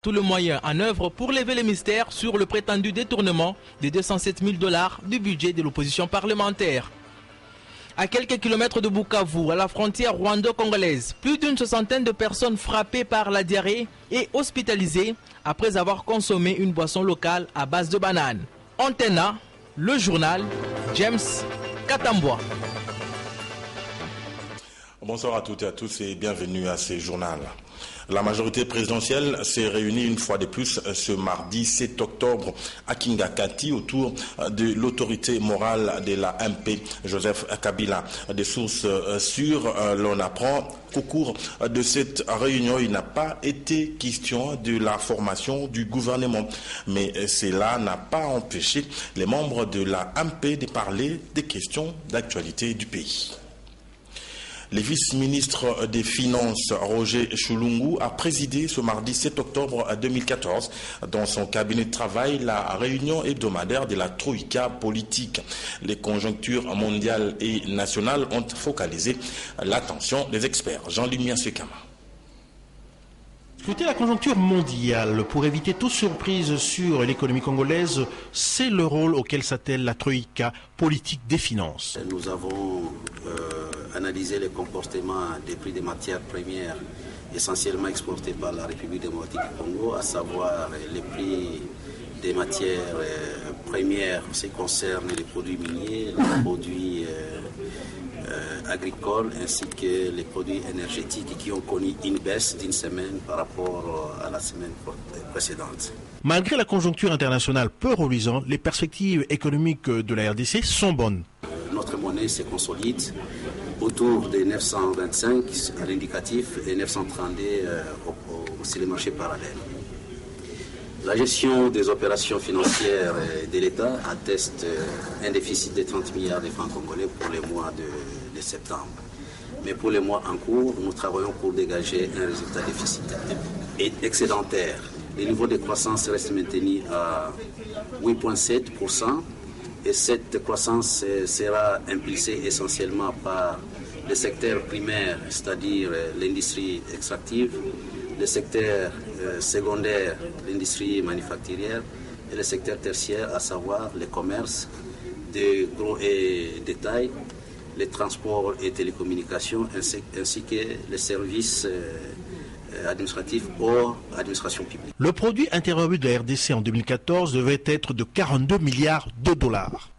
Tous les moyens en œuvre pour lever les mystères sur le prétendu détournement de 207 000 $ du budget de l'opposition parlementaire. À quelques kilomètres de Bukavu, à la frontière rwando-congolaise, plus d'une soixantaine de personnes frappées par la diarrhée et hospitalisées après avoir consommé une boisson locale à base de bananes. Antena, le journal, James Katambwa. Bonsoir à toutes et à tous et bienvenue à ce journal. La majorité présidentielle s'est réunie une fois de plus ce mardi 7 octobre à Kingakati autour de l'autorité morale de la MP, Joseph Kabila. Des sources sûres, l'on apprend qu'au cours de cette réunion, il n'a pas été question de la formation du gouvernement. Mais cela n'a pas empêché les membres de la MP de parler des questions d'actualité du pays. Le vice-ministre des Finances, Roger Chulungu, a présidé ce mardi 7 octobre 2014 dans son cabinet de travail la réunion hebdomadaire de la Troïka politique. Les conjonctures mondiales et nationales ont focalisé l'attention des experts. Jean-Luc Miasekama. Scruter la conjoncture mondiale pour éviter toute surprise sur l'économie congolaise, c'est le rôle auquel s'attelle la Troïka politique des finances. Nous avons analysé le comportement des prix des matières premières essentiellement exportées par la République démocratique du Congo, à savoir les prix des matières premières en ce qui concerne les produits miniers, les produits agricoles ainsi que les produits énergétiques qui ont connu une baisse d'une semaine par rapport à la semaine précédente. Malgré la conjoncture internationale peu reluisante, les perspectives économiques de la RDC sont bonnes. Notre monnaie se consolide autour des 925 à l'indicatif et 932 sur les marchés parallèles. La gestion des opérations financières de l'État atteste un déficit de 30 milliards de francs congolais pour les mois de septembre. Mais pour les mois en cours, nous travaillons pour dégager un résultat déficitaire et excédentaire. Le niveau de croissance reste maintenu à 8,7%. Et cette croissance sera impulsée essentiellement par le secteur primaire, c'est-à-dire l'industrie extractive, le secteur secondaire, l'industrie manufacturière, et le secteur tertiaire, à savoir les commerces de gros et détail, les transports et télécommunications, ainsi que les services administratifs hors administration publique. Le produit intérieur brut de la RDC en 2014 devait être de 42 milliards de dollars.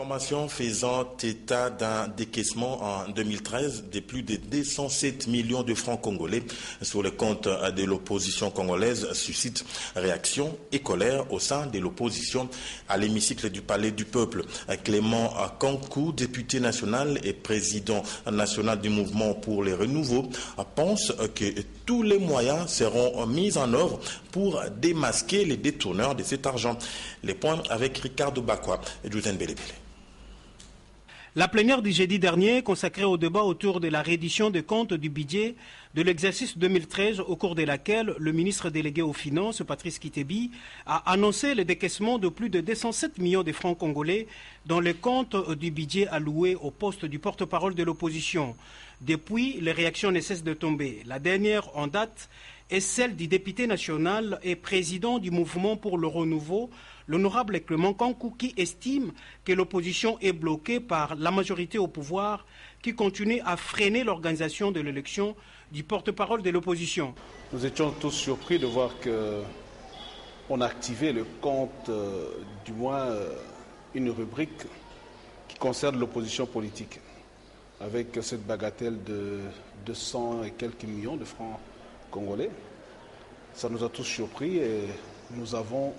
Information faisant état d'un décaissement en 2013 de plus de 207 millions de francs congolais sur le compte de l'opposition congolaise suscite réaction et colère au sein de l'opposition à l'hémicycle du Palais du Peuple. Clément Kankou, député national et président national du mouvement pour les renouveaux, pense que tous les moyens seront mis en œuvre pour démasquer les détourneurs de cet argent. Les points avec Ricardo Bakwa et Josène Belebele. La plénière du jeudi dernier consacrée au débat autour de la reddition des comptes du budget de l'exercice 2013, au cours de laquelle le ministre délégué aux Finances, Patrice Kitebi, a annoncé le décaissement de plus de 207 millions de francs congolais dans les comptes du budget alloué au poste du porte-parole de l'opposition. Depuis, les réactions ne cessent de tomber. La dernière en date est celle du député national et président du mouvement pour le renouveau, l'honorable Clément Kankou, qui estime que l'opposition est bloquée par la majorité au pouvoir qui continue à freiner l'organisation de l'élection du porte-parole de l'opposition. Nous étions tous surpris de voir qu'on a activé le compte, du moins une rubrique qui concerne l'opposition politique, avec cette bagatelle de 200 et quelques millions de francs congolais. Ça nous a tous surpris et nous avons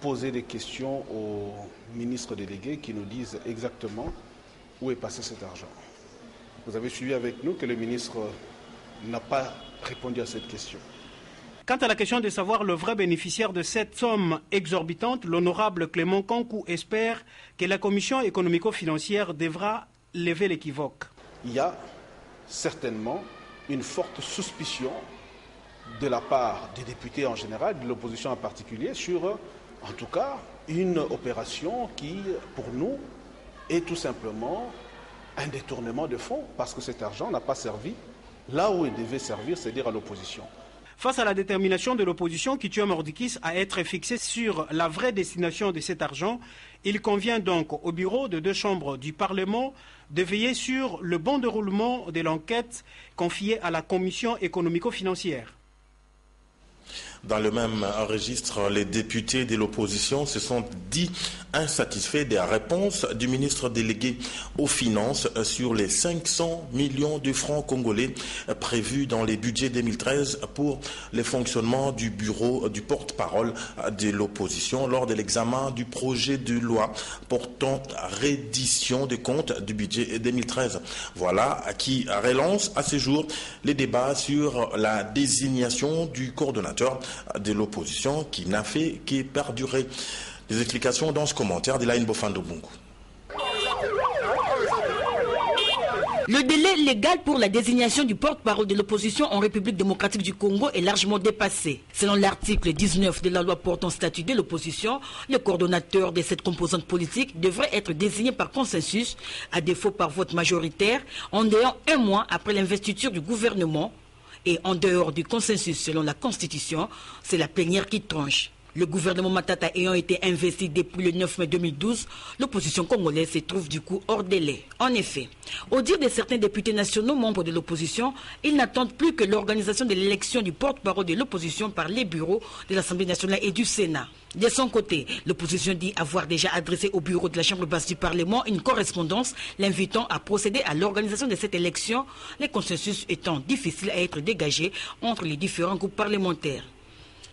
posé des questions aux ministres délégués qui nous disent exactement où est passé cet argent. Vous avez suivi avec nous que le ministre n'a pas répondu à cette question. Quant à la question de savoir le vrai bénéficiaire de cette somme exorbitante, l'honorable Clément Kankou espère que la commission économico-financière devra lever l'équivoque. Il y a certainement une forte suspicion de la part des députés en général, de l'opposition en particulier, sur, en tout cas, une opération qui, pour nous, est tout simplement un détournement de fonds, parce que cet argent n'a pas servi là où il devait servir, c'est-à-dire à l'opposition. Face à la détermination de l'opposition qui tue Mordikis à être fixée sur la vraie destination de cet argent, il convient donc au bureau de 2 chambres du Parlement de veiller sur le bon déroulement de l'enquête confiée à la Commission économico-financière. Dans le même registre, les députés de l'opposition se sont dit insatisfaits des réponses du ministre délégué aux Finances sur les 500 millions de francs congolais prévus dans les budgets 2013 pour le fonctionnement du bureau du porte-parole de l'opposition lors de l'examen du projet de loi portant reddition des comptes du budget 2013. Voilà qui relance à ce jour les débats sur la désignation du coordonnateur de l'opposition qui n'a fait que perdurer. Des explications dans ce commentaire de Laïne Bofando-Bungu. Le délai légal pour la désignation du porte-parole de l'opposition en République démocratique du Congo est largement dépassé. Selon l'article 19 de la loi portant statut de l'opposition, le coordonnateur de cette composante politique devrait être désigné par consensus, à défaut par vote majoritaire, en dehors 1 mois après l'investiture du gouvernement. Et en dehors du consensus selon la Constitution, c'est la plénière qui tranche. Le gouvernement Matata ayant été investi depuis le 9 mai 2012, l'opposition congolaise se trouve du coup hors délai. En effet, au dire de certains députés nationaux membres de l'opposition, ils n'attendent plus que l'organisation de l'élection du porte-parole de l'opposition par les bureaux de l'Assemblée nationale et du Sénat. De son côté, l'opposition dit avoir déjà adressé au bureau de la Chambre basse du Parlement une correspondance l'invitant à procéder à l'organisation de cette élection, les consensus étant difficiles à être dégagés entre les différents groupes parlementaires.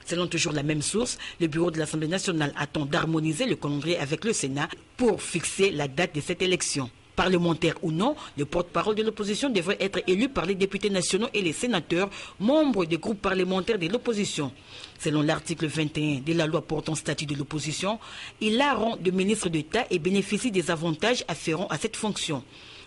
Selon toujours la même source, le bureau de l'Assemblée nationale attend d'harmoniser le calendrier avec le Sénat pour fixer la date de cette élection. Parlementaire ou non, le porte-parole de l'opposition devrait être élu par les députés nationaux et les sénateurs, membres des groupes parlementaires de l'opposition. Selon l'article 21 de la loi portant statut de l'opposition, il a rang de ministre d'État et bénéficie des avantages afférents à cette fonction.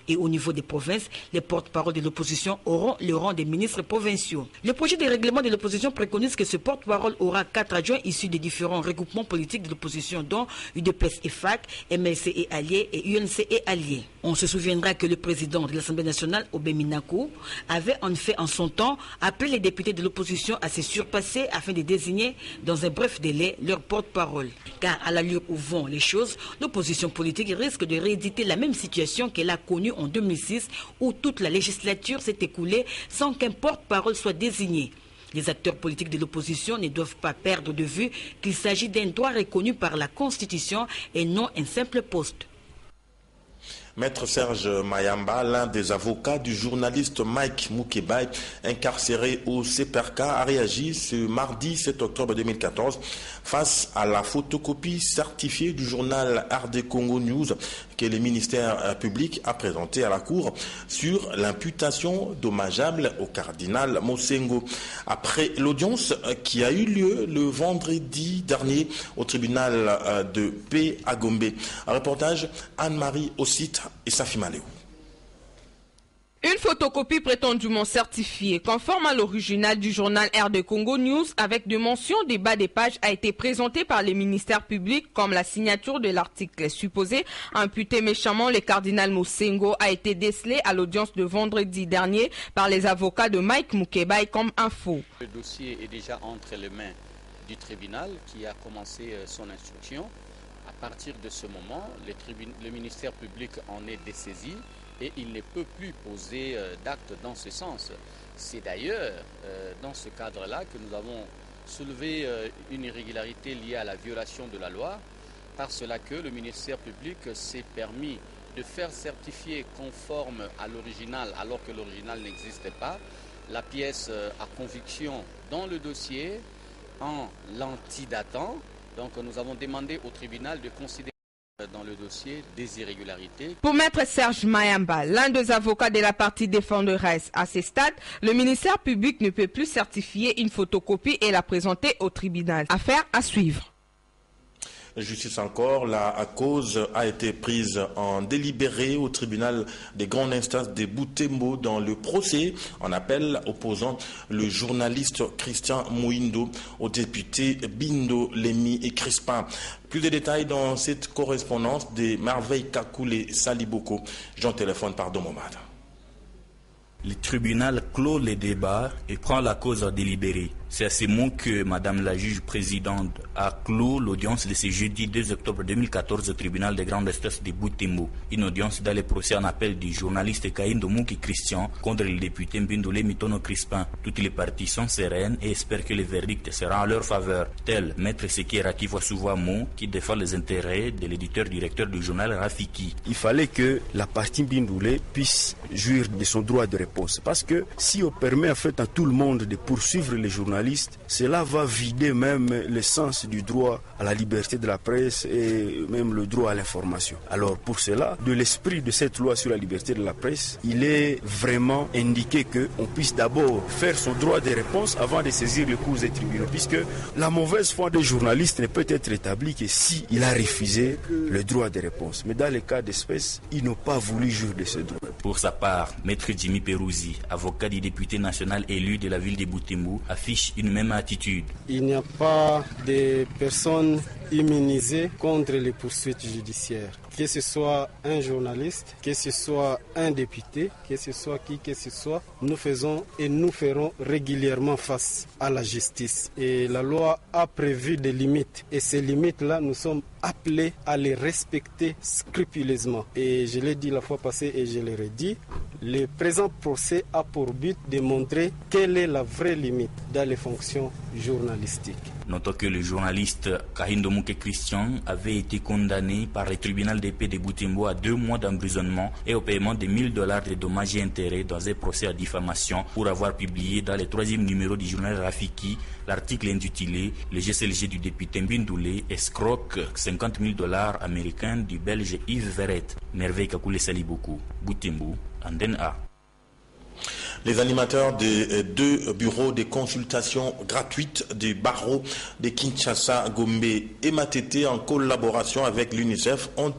Et au niveau des provinces, les porte-paroles de l'opposition auront le rang des ministres provinciaux. Le projet de règlement de l'opposition préconise que ce porte-parole aura 4 adjoints issus des différents regroupements politiques de l'opposition, dont UDPS et FAC, MLC et Alliés et UNC et Alliés. On se souviendra que le président de l'Assemblée nationale, Obé Minakou, avait en fait en son temps appelé les députés de l'opposition à se surpasser afin de désigner dans un bref délai leur porte-parole. Car à l'allure où vont les choses, l'opposition politique risque de rééditer la même situation qu'elle a connue en 2006 où toute la législature s'est écoulée sans qu'un porte-parole soit désigné. Les acteurs politiques de l'opposition ne doivent pas perdre de vue qu'il s'agit d'un droit reconnu par la Constitution et non un simple poste. Maître Serge Mayamba, l'un des avocats du journaliste Mike Mukebai, incarcéré au CPRK, a réagi ce mardi 7 octobre 2014 face à la photocopie certifiée du journal RD Congo News que le ministère public a présenté à la Cour sur l'imputation dommageable au cardinal Mosengo. Après l'audience qui a eu lieu le vendredi dernier au tribunal de paix à Gombe. Un reportage Anne-Marie Ossite et Safi Maléo. Une photocopie prétendument certifiée, conforme à l'original du journal RD Congo News, avec des mentions des bas des pages, a été présentée par les ministères publics comme la signature de l'article supposé imputer méchamment le cardinal Mosengo a été décelée à l'audience de vendredi dernier par les avocats de Mike Mukebai comme info. Le dossier est déjà entre les mains du tribunal qui a commencé son instruction. À partir de ce moment, le ministère public en est dessaisi et il ne peut plus poser d'acte dans ce sens. C'est d'ailleurs dans ce cadre-là que nous avons soulevé une irrégularité liée à la violation de la loi, par cela que le ministère public s'est permis de faire certifier conforme à l'original, alors que l'original n'existait pas, la pièce à conviction dans le dossier en l'antidatant. Donc nous avons demandé au tribunal de considérer dans le dossier des irrégularités. Pour maître Serge Mayamba, l'un des avocats de la partie défenderesse, à ce stade, le ministère public ne peut plus certifier une photocopie et la présenter au tribunal. Affaire à suivre. Justice encore, la cause a été prise en délibéré au tribunal des grandes instances de Butembo dans le procès en appel opposant le journaliste Christian Mouindo au député Bindo, Lémy et Crispin. Plus de détails dans cette correspondance de Merveille Kakoulé Saliboko. J'en téléphone par Domomad. Le tribunal clôt les débats et prend la cause en délibéré. C'est à ces mots que Madame la juge présidente a clos l'audience de ce jeudi 2 octobre 2014 au tribunal de grande instance de Butembo. Une audience dans le procès en appel du journaliste Kahindo Muki Christian contre le député Mbindole Mitono Crispin. Toutes les parties sont sereines et espèrent que le verdict sera en leur faveur. Tel Maître Seki Rakiwa Souvamo qui défend les intérêts de l'éditeur-directeur du journal Rafiki. Il fallait que la partie Mbindole puisse jouir de son droit de réponse. Parce que si on permet en fait à tout le monde de poursuivre les journalistes, cela va vider même le sens du droit à la liberté de la presse et même le droit à l'information. Alors pour cela, de l'esprit de cette loi sur la liberté de la presse, il est vraiment indiqué qu'on puisse d'abord faire son droit de réponse avant de saisir les cours des tribunaux, puisque la mauvaise foi des journalistes ne peut être établie que si il a refusé le droit de réponse. Mais dans les cas d'espèce, ils n'ont pas voulu jouir de ce droit. Pour sa part, Maître Jimmy Perouzi, avocat du député national élu de la ville de Butembo, affiche une même attitude. Il n'y a pas de personnes immunisées contre les poursuites judiciaires. Que ce soit un journaliste, que ce soit un député, que ce soit qui que ce soit, nous faisons et nous ferons régulièrement face à la justice. Et la loi a prévu des limites. Et ces limites-là, nous sommes appelés à les respecter scrupuleusement. Et je l'ai dit la fois passée et je le redis, le présent procès a pour but de montrer quelle est la vraie limite dans les fonctions journalistiques. Notons que le journaliste Kahindo Muki Christian avait été condamné par le tribunal de paix de Butembo à 2 mois d'emprisonnement et au paiement de $1000 de dommages et intérêts dans un procès à diffamation pour avoir publié dans le 3e numéro du journal Rafiki l'article intitulé « Le GCLG du député Mbindole escroque $50,000 américains du Belge Yves Verret ». Merveille Kakule Saliboku, Butembo, Antenne A. Les animateurs des 2 bureaux de consultation gratuites du barreau de Kinshasa, Gombe et Matete, en collaboration avec l'UNICEF, ont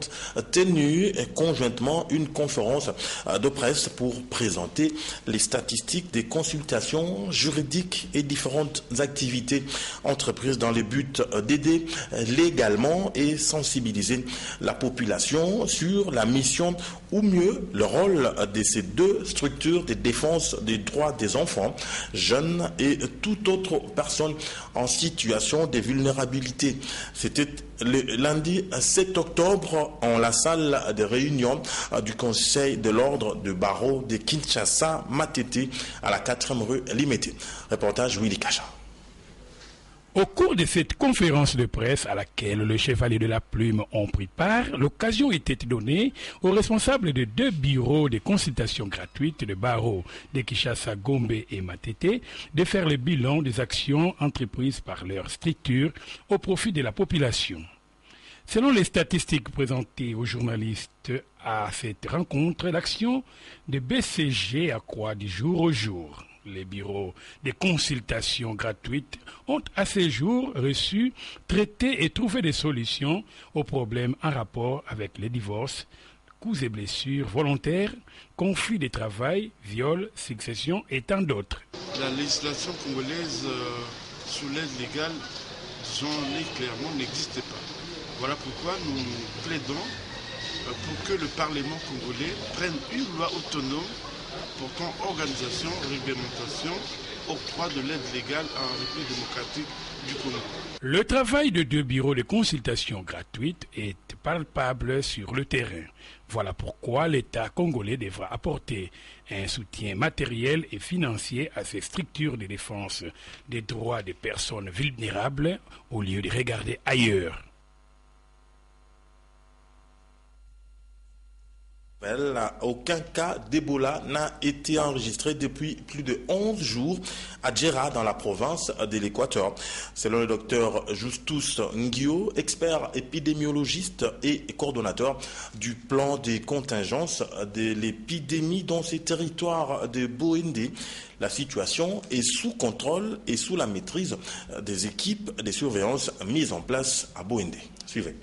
tenu conjointement une conférence de presse pour présenter les statistiques des consultations juridiques et différentes activités entreprises dans le but d'aider légalement et sensibiliser la population sur la mission ou mieux le rôle de ces 2 structures de défense des droits des enfants, jeunes et toute autre personne en situation de vulnérabilité. C'était le lundi 7 octobre en la salle de réunion du Conseil de l'ordre de barreau de Kinshasa, Matete, à la 4e rue Limité. Reportage Willy Kacha. Au cours de cette conférence de presse à laquelle le chevalier de la plume ont pris part, l'occasion était donnée aux responsables de 2 bureaux de consultation gratuite de barreaux de Kinshasa, Gombe et Matete de faire le bilan des actions entreprises par leur structure au profit de la population. Selon les statistiques présentées aux journalistes à cette rencontre, l'action de BCG accroît du jour au jour. Les bureaux de consultation gratuites ont à ce jour reçu, traité et trouvé des solutions aux problèmes en rapport avec les divorces, coups et blessures volontaires, conflits de travail, viols, successions et tant d'autres. La législation congolaise sur l'aide légale, disons-le clairement, n'existe pas. Voilà pourquoi nous plaidons pour que le Parlement congolais prenne une loi autonome portant organisation, réglementation, octroi de l'aide légale en République démocratique du Congo. Le travail de 2 bureaux de consultation gratuite est palpable sur le terrain. Voilà pourquoi l'État congolais devra apporter un soutien matériel et financier à ces structures de défense des droits des personnes vulnérables au lieu de regarder ailleurs. Aucun cas d'Ebola n'a été enregistré depuis plus de 11 jours à Djera, dans la province de l'Équateur. Selon le docteur Justus Ngio, expert épidémiologiste et coordonnateur du plan de contingence de l'épidémie dans ces territoires de Boendé, la situation est sous contrôle et sous la maîtrise des équipes de surveillance mises en place à Boendé. Suivez.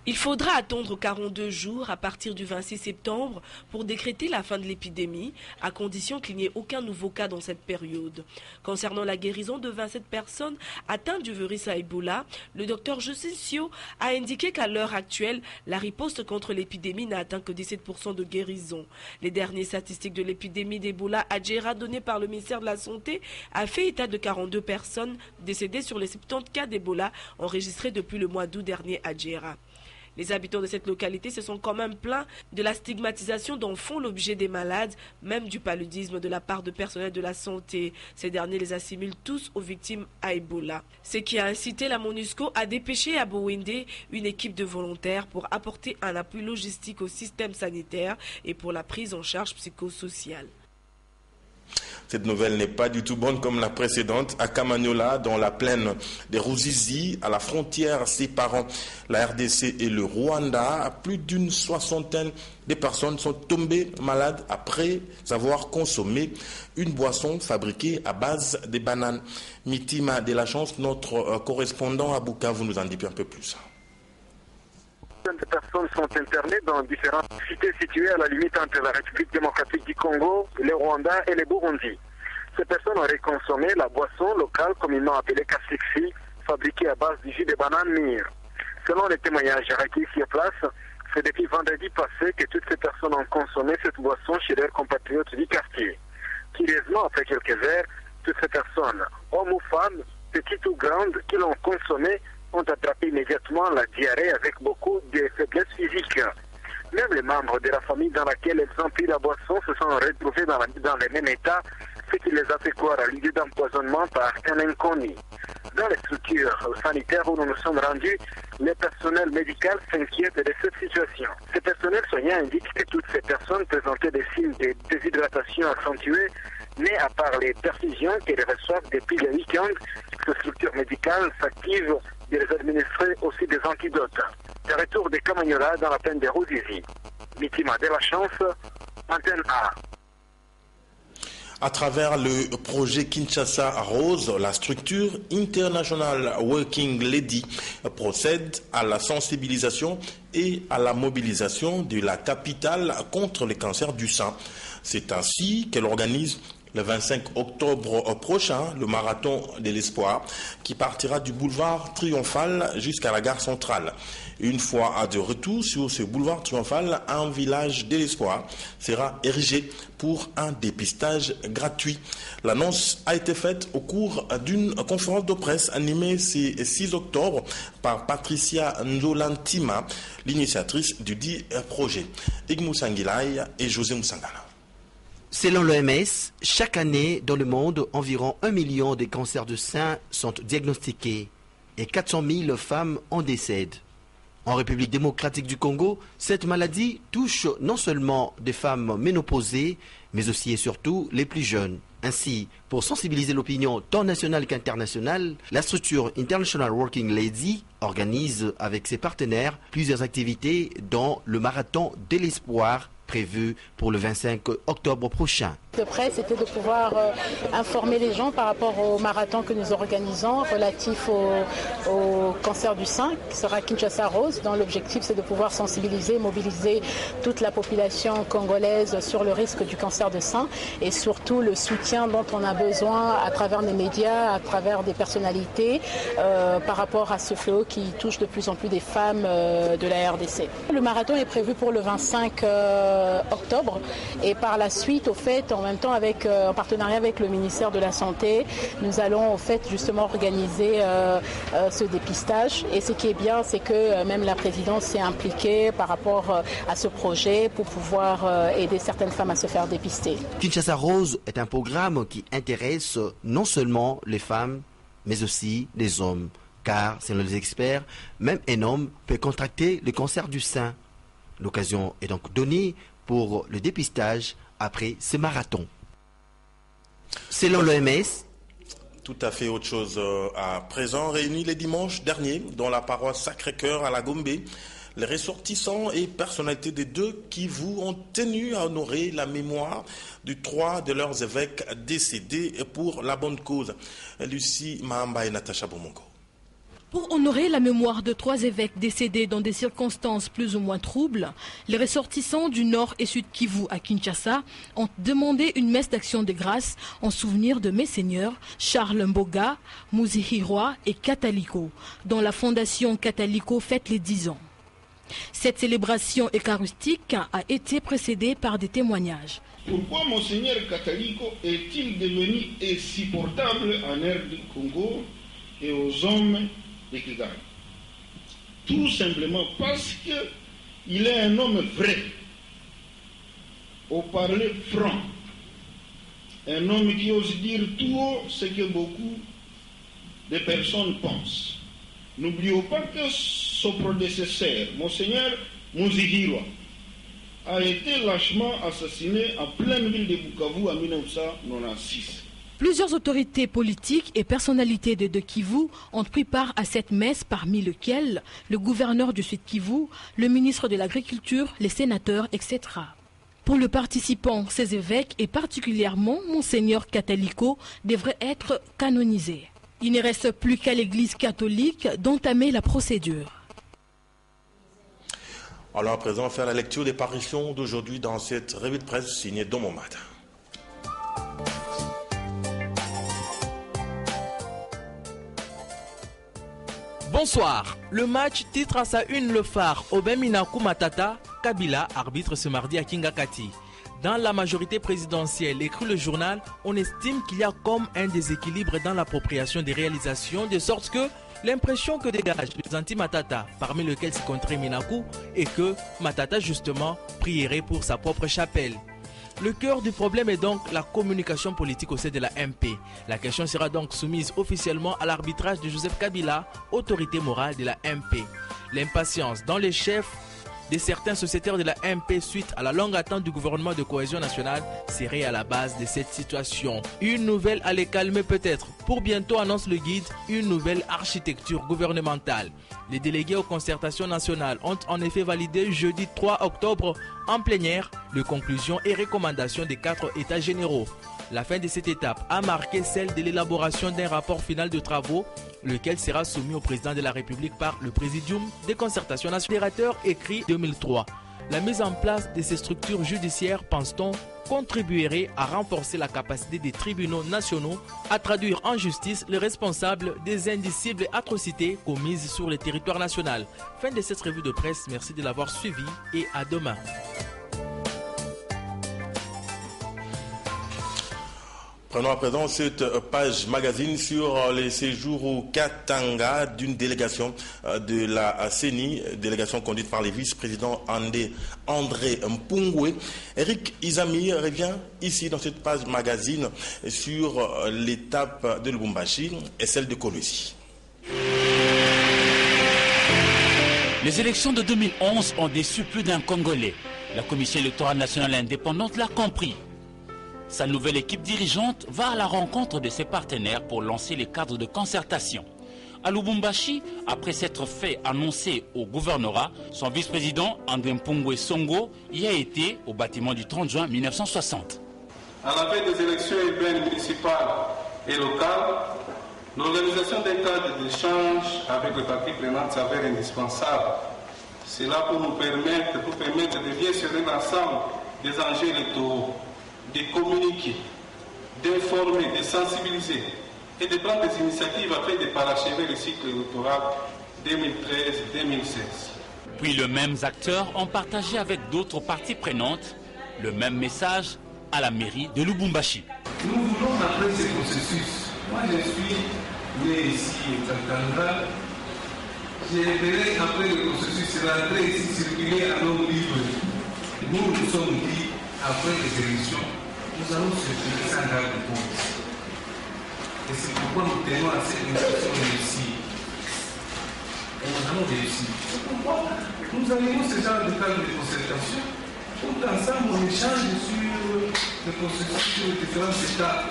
Il faudra attendre 42 jours à partir du 26 septembre pour décréter la fin de l'épidémie, à condition qu'il n'y ait aucun nouveau cas dans cette période. Concernant la guérison de 27 personnes atteintes du virus à Ebola, le docteur Josincio a indiqué qu'à l'heure actuelle, la riposte contre l'épidémie n'a atteint que 17% de guérison. Les dernières statistiques de l'épidémie d'Ebola à Djera données par le ministère de la Santé a fait état de 42 personnes décédées sur les 70 cas d'Ebola enregistrés depuis le mois d'août dernier à Djera. Les habitants de cette localité se sont quand même plaints de la stigmatisation dont font l'objet des malades, même du paludisme de la part de personnel de la santé. Ces derniers les assimilent tous aux victimes à Ebola. Ce qui a incité la MONUSCO à dépêcher à Bowende une équipe de volontaires pour apporter un appui logistique au système sanitaire et pour la prise en charge psychosociale. Cette nouvelle n'est pas du tout bonne comme la précédente. À Kamanyola, dans la plaine des Ruzizi, à la frontière séparant la RDC et le Rwanda, plus d'une soixantaine de personnes sont tombées malades après avoir consommé une boisson fabriquée à base de bananes. Mitima de la Chance, notre correspondant à Bukavu, nous en dit un peu plus. De personnes sont internées dans différentes cités situées à la limite entre la République démocratique du Congo, le Rwanda et le Burundi. Ces personnes auraient consommé la boisson locale communément appelée Kasiksi, fabriquée à base du jus de banane mûre. Selon les témoignages recueillis sur place, c'est depuis vendredi passé que toutes ces personnes ont consommé cette boisson chez leurs compatriotes du quartier. Curieusement, après quelques heures, toutes ces personnes, hommes ou femmes, petites ou grandes, qui l'ont consommée, ont attrapé immédiatement la diarrhée avec beaucoup de faiblesses physiques. Même les membres de la famille dans laquelle elles ont pris la boisson se sont retrouvés dans le même état, ce qui les a fait croire à l'idée d'empoisonnement par un inconnu. Dans les structures sanitaires où nous nous sommes rendus, le personnel médical s'inquiète de cette situation. Ce personnel soignant indique que toutes ces personnes présentaient des signes de déshydratation accentuée, mais à part les perfusions qu'elles reçoivent depuis le week-end, ces structures médicales s'activent de les administrer aussi des antidotes. Le retour des Kamanyola dans la plaine des Ruzizi. Mitima de la Chance, Antenne A. À travers le projet Kinshasa Rose, la structure International Working Lady procède à la sensibilisation et à la mobilisation de la capitale contre le cancer du sein. C'est ainsi qu'elle organise le 25 octobre prochain le marathon de l'espoir qui partira du boulevard Triomphal jusqu'à la gare centrale. Une fois de retour sur ce boulevard Triomphal, un village de l'espoir sera érigé pour un dépistage gratuit. L'annonce a été faite au cours d'une conférence de presse animée ce 6 octobre par Patricia Nzolantima, l'initiatrice du dit projet. Igmou Sangilay et José Moussangana. Selon l'OMS, chaque année dans le monde, environ 1 million de cancers de sein sont diagnostiqués et 400 000 femmes en décèdent. En République démocratique du Congo, cette maladie touche non seulement des femmes ménopausées, mais aussi et surtout les plus jeunes. Ainsi, pour sensibiliser l'opinion tant nationale qu'internationale, la structure International Working Lady organise avec ses partenaires plusieurs activités dont le marathon de l'espoir prévu pour le 25 octobre prochain. De près, c'était de pouvoir informer les gens par rapport au marathon que nous organisons relatif au cancer du sein, qui sera Kinshasa Rose, dont l'objectif c'est de pouvoir sensibiliser, mobiliser toute la population congolaise sur le risque du cancer de sein et surtout le soutien dont on a besoin à travers les médias, à travers des personnalités par rapport à ce fléau qui touche de plus en plus des femmes de la RDC. Le marathon est prévu pour le 25 octobre et par la suite, au fait, en même temps en partenariat avec le ministère de la Santé, nous allons au fait justement organiser ce dépistage et ce qui est bien, c'est que même la présidence s'est impliquée par rapport à ce projet pour pouvoir aider certaines femmes à se faire dépister. Kinshasa Rose est un programme qui intéresse non seulement les femmes, mais aussi les hommes, car selon les experts, même un homme peut contracter le cancer du sein. L'occasion est donc donnée pour le dépistage après ce marathon. Selon l'OMS, tout à fait autre chose à présent. Réunis les dimanches derniers dans la paroisse Sacré-Cœur à la Gombe, les ressortissants et personnalités des deux Kivu ont tenu à honorer la mémoire de 3 de leurs évêques décédés pour la bonne cause. Lucie Mahamba et Natacha Bomongo. Pour honorer la mémoire de 3 évêques décédés dans des circonstances plus ou moins troubles, les ressortissants du Nord et Sud Kivu à Kinshasa ont demandé une messe d'action de grâce en souvenir de Messeigneurs Charles Mboga, Muzihirwa et Kataliko, dont la fondation Kataliko fête les 10 ans. Cette célébration eucharistique a été précédée par des témoignages. Pourquoi Monseigneur Kataliko est-il devenu insupportable en air du Congo et aux hommes de Kigali? Tout simplement parce qu'il est un homme vrai, au parler franc, un homme qui ose dire tout haut ce que beaucoup de personnes pensent. N'oublions pas que son prédécesseur, Monseigneur Muzihirwa, a été lâchement assassiné en pleine ville de Bukavu en 1996. Plusieurs autorités politiques et personnalités de Kivu ont pris part à cette messe, parmi lesquelles le gouverneur du Sud Kivu, le ministre de l'Agriculture, les sénateurs, etc. Pour le participant, ces évêques et particulièrement Monseigneur Kataliko devraient être canonisés. Il ne reste plus qu'à l'Église catholique d'entamer la procédure. Alors à présent, faire la lecture des parutions d'aujourd'hui dans cette revue de presse signée Domomad. Bonsoir. Le match titre à sa une le phare Obeminaku Matata, Kabila, arbitre ce mardi à Kingakati. Dans la majorité présidentielle, écrit le journal, on estime qu'il y a comme un déséquilibre dans l'appropriation des réalisations, de sorte que l'impression que dégagent les anti-Matata, parmi lesquels se compterait Minaku, est que Matata justement prierait pour sa propre chapelle. Le cœur du problème est donc la communication politique au sein de la MP. La question sera donc soumise officiellement à l'arbitrage de Joseph Kabila, autorité morale de la MP. L'impatience dans les chefs de certains sociétaires de la MP suite à la longue attente du gouvernement de cohésion nationale serait à la base de cette situation. Une nouvelle à les calmer peut-être. Pour bientôt, annonce le guide, une nouvelle architecture gouvernementale. Les délégués aux concertations nationales ont en effet validé jeudi 3 octobre en plénière les conclusions et recommandations des 4 États généraux. La fin de cette étape a marqué celle de l'élaboration d'un rapport final de travaux, lequel sera soumis au président de la République par le Présidium des concertations nationales. Écrit 2003. La mise en place de ces structures judiciaires, pense-t-on, contribuerait à renforcer la capacité des tribunaux nationaux à traduire en justice les responsables des indicibles atrocités commises sur le territoire national. Fin de cette revue de presse, merci de l'avoir suivi et à demain. Prenons à présent cette page magazine sur les séjours au Katanga d'une délégation de la CENI, délégation conduite par les vice-présidents André Mpungwe. Eric Izami revient ici dans cette page magazine sur l'étape de Lubumbashi et celle de Kolwezi. Les élections de 2011 ont déçu plus d'un Congolais. La Commission électorale nationale indépendante l'a compris. Sa nouvelle équipe dirigeante va à la rencontre de ses partenaires pour lancer les cadres de concertation. À Lubumbashi, après s'être fait annoncer au gouvernorat, son vice-président André Mpungwe Songo y a été au bâtiment du 30 juin 1960. À la veille des élections urbaines, municipales et locales, l'organisation des cadres d'échange avec les parties prenantes s'avère indispensable. C'est là pour nous permettre de bien serrer l'ensemble des enjeux électoraux, de communiquer, d'informer, de sensibiliser et de prendre des initiatives afin de parachever le cycle électoral 2013-2016. Puis les mêmes acteurs ont partagé avec d'autres parties prenantes le même message à la mairie de Lubumbashi. Nous voulons après ce processus. Moi je suis né ici au Katanga. J'ai verrai après le processus rentrer ici circuler à l'homme libre. Nous sommes dit après les élections, nous allons circuler sans garde de compte. Et c'est pourquoi nous tenons à cette élection réussie. Et nous allons réussir. C'est pourquoi nous avons ce genre de cadre de concertation. Tout ensemble, on échange sur le processus sur les différents états.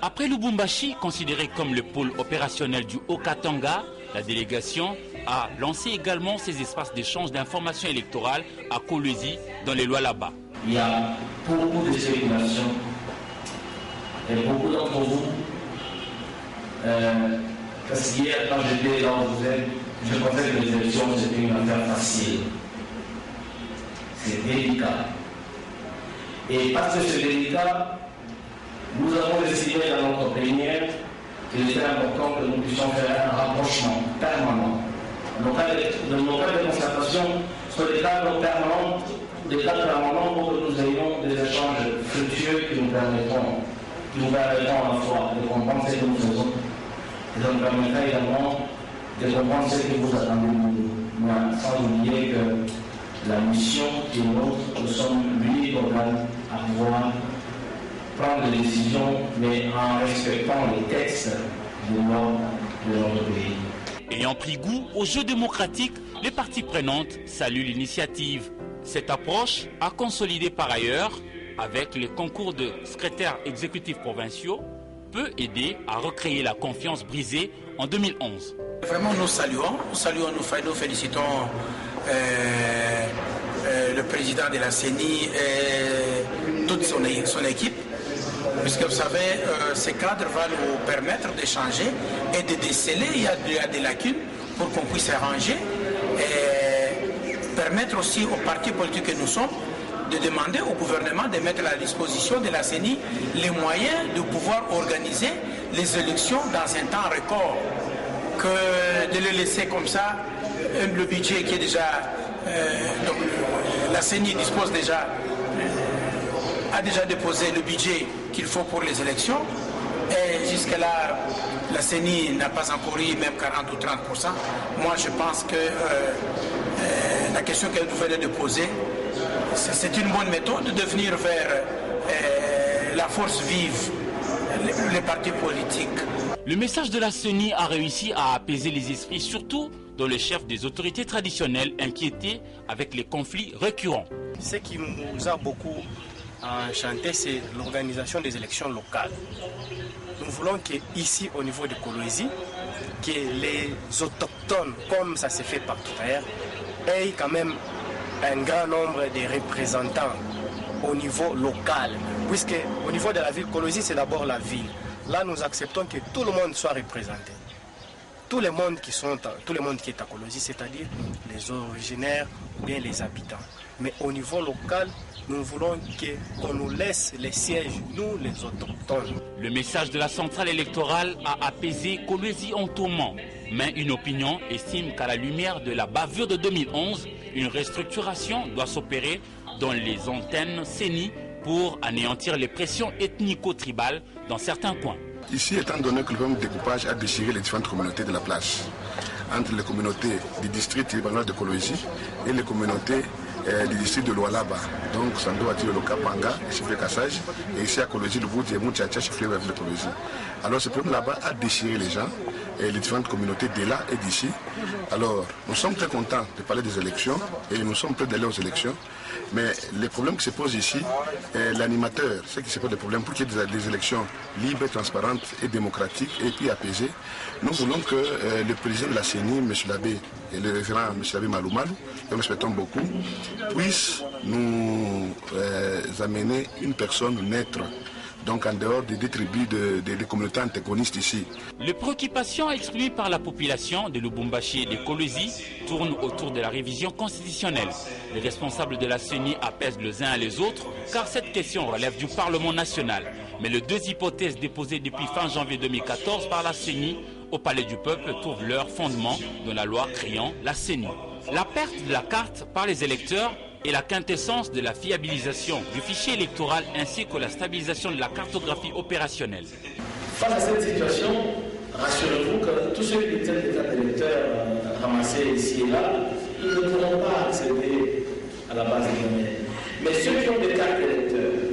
Après Lubumbashi, considéré comme le pôle opérationnel du Haut-Katanga, la délégation a lancé également ses espaces d'échange d'informations électorales à Kolwezi, dans les lois là-bas. Il y a beaucoup de spéculations et beaucoup d'entre vous Parce qu'hier, quand j'étais là où vous êtes, je pensais que les élections, c'était une affaire facile. C'est délicat. Et parce que c'est délicat, nous avons décidé dans notre plénière qu'il était important que nous puissions faire un rapprochement permanent. Nos cas de concertation sont des cadres permanents pour que nous ayons des échanges fructueux qui nous permettront à la fois de comprendre ce que nous faisons et ça nous permettra également de comprendre ce que vous attendez de nous. Sans oublier que la mission qui est nôtre, nous sommes l'unique organe à pouvoir prendre des décisions, mais en respectant les textes de loi de notre pays. Ayant pris goût au jeu démocratique, les parties prenantes saluent l'initiative. Cette approche a consolidé par ailleurs, avec les concours de secrétaires exécutifs provinciaux, peut aider à recréer la confiance brisée en 2011. Vraiment, nous félicitons le président de la CENI et toute son équipe, puisque vous savez, ces cadres vont nous permettre d'échanger et de déceler, il y a des lacunes pour qu'on puisse arranger et permettre aussi aux partis politiques que nous sommes de demander au gouvernement de mettre à la disposition de la CENI les moyens de pouvoir organiser les élections dans un temps record, que de les laisser comme ça, le budget qui est déjà... donc, la CENI dispose déjà, a déjà déposé le budget qu'il faut pour les élections, et jusque-là, la CENI n'a pas encore eu même 40 ou 30%. Moi, je pense que la question qu'elle venait de poser, c'est une bonne méthode de venir vers la force vive, les partis politiques. Le message de la CENI a réussi à apaiser les esprits, surtout dans le chef des autorités traditionnelles inquiétés avec les conflits récurrents. Ce qui nous a beaucoup enchanté, c'est l'organisation des élections locales. Nous voulons qu'ici, au niveau de Kolwezi, que les autochtones, comme ça se fait partout ailleurs, aient quand même un grand nombre de représentants au niveau local, puisque au niveau de la ville, Kolwezi, c'est d'abord la ville. Là, nous acceptons que tout le monde soit représenté. Tout le monde qui est à Kolwezi, c'est-à-dire les originaires ou bien les habitants. Mais au niveau local, nous voulons qu'on nous laisse les sièges, nous les autochtones. Le message de la centrale électorale a apaisé Kolwezi en tourment. Mais une opinion estime qu'à la lumière de la bavure de 2011, une restructuration doit s'opérer dans les antennes CENI pour anéantir les pressions ethnico-tribales dans certains coins. Ici, étant donné que le même découpage a déchiré les différentes communautés de la place, entre les communautés du district tribunal de Kolwezi et les communautés du district de Lualaba, donc Sando Ati Loka Panga et Chifle Kassage, et ici à Kolwezi, le bout de Moutiacha, Chifle de Kolwezi. Alors ce problème là-bas a déchiré les gens et les différentes communautés de là et d'ici. Alors nous sommes très contents de parler des élections et nous sommes prêts d'aller aux élections. Mais les problèmes qui se posent ici, l'animateur, c'est qui se pose des problèmes pour qu'il y ait des élections libres, transparentes et démocratiques et puis apaisées. Nous voulons que le président de la CENI, M. Labé, et le référent M. Labé Maloumalou, que nous respectons beaucoup, puissent nous amener une personne neutre, donc en dehors des tribus des communautés antagonistes ici. Les préoccupations exprimées par la population de Lubumbashi et de Kolwezi tournent autour de la révision constitutionnelle. Les responsables de la CENI apaisent les uns et les autres, car cette question relève du Parlement national. Mais les deux hypothèses déposées depuis fin janvier 2014 par la CENI au Palais du Peuple trouvent leur fondement dans la loi créant la CENI. La perte de la carte par les électeurs et la quintessence de la fiabilisation du fichier électoral ainsi que la stabilisation de la cartographie opérationnelle. Face à cette situation, rassurez-vous que tous ceux qui détiennent des cartes d'électeurs ramassées ici et là, ils ne pourront pas accéder à la base de données. Mais ceux qui ont des cartes d'électeurs,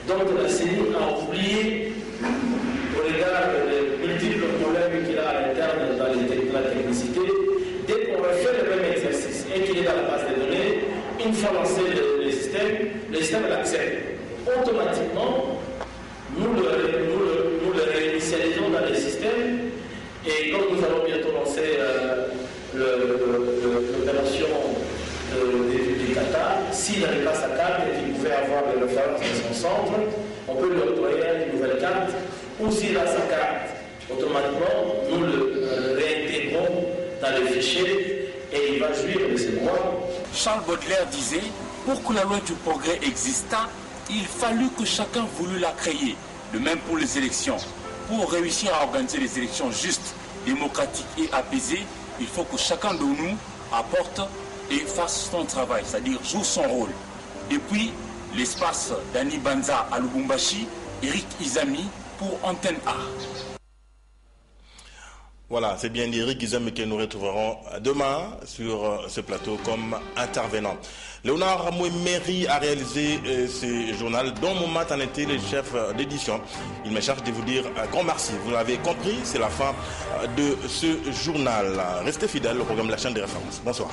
dont la CENI a oublié au regard des multiples problèmes qu'il a à l'interne dans la technicité, dès qu'on refait le même exercice et qu'il est dans la base de données, une fois lancé le système l'accepte. Automatiquement, nous le réinitialisons dans le système et comme nous allons bientôt lancer l'opération du Qatar, s'il n'avait pas sa carte et qu'il pouvait avoir les références de son centre, on peut lui octroyer une nouvelle carte, ou s'il a sa carte automatiquement, nous le réintégrons dans le fichier et il va jouir de ses droits. Charles Baudelaire disait, pour que la loi du progrès exista, il fallut que chacun voulût la créer. De même pour les élections. Pour réussir à organiser des élections justes, démocratiques et apaisées, il faut que chacun de nous apporte et fasse son travail, c'est-à-dire joue son rôle. Depuis l'espace d'Annie Banza à Lubumbashi, Eric Izami pour Antenne A. Voilà, c'est bien Eric Izami que nous retrouverons demain sur ce plateau comme intervenant. Léonard Mouemeri a réalisé ce journal dont Mouma en était le chef d'édition. Il me charge de vous dire un grand merci. Vous l'avez compris, c'est la fin de ce journal. Restez fidèles au programme de la chaîne de référence. Bonsoir.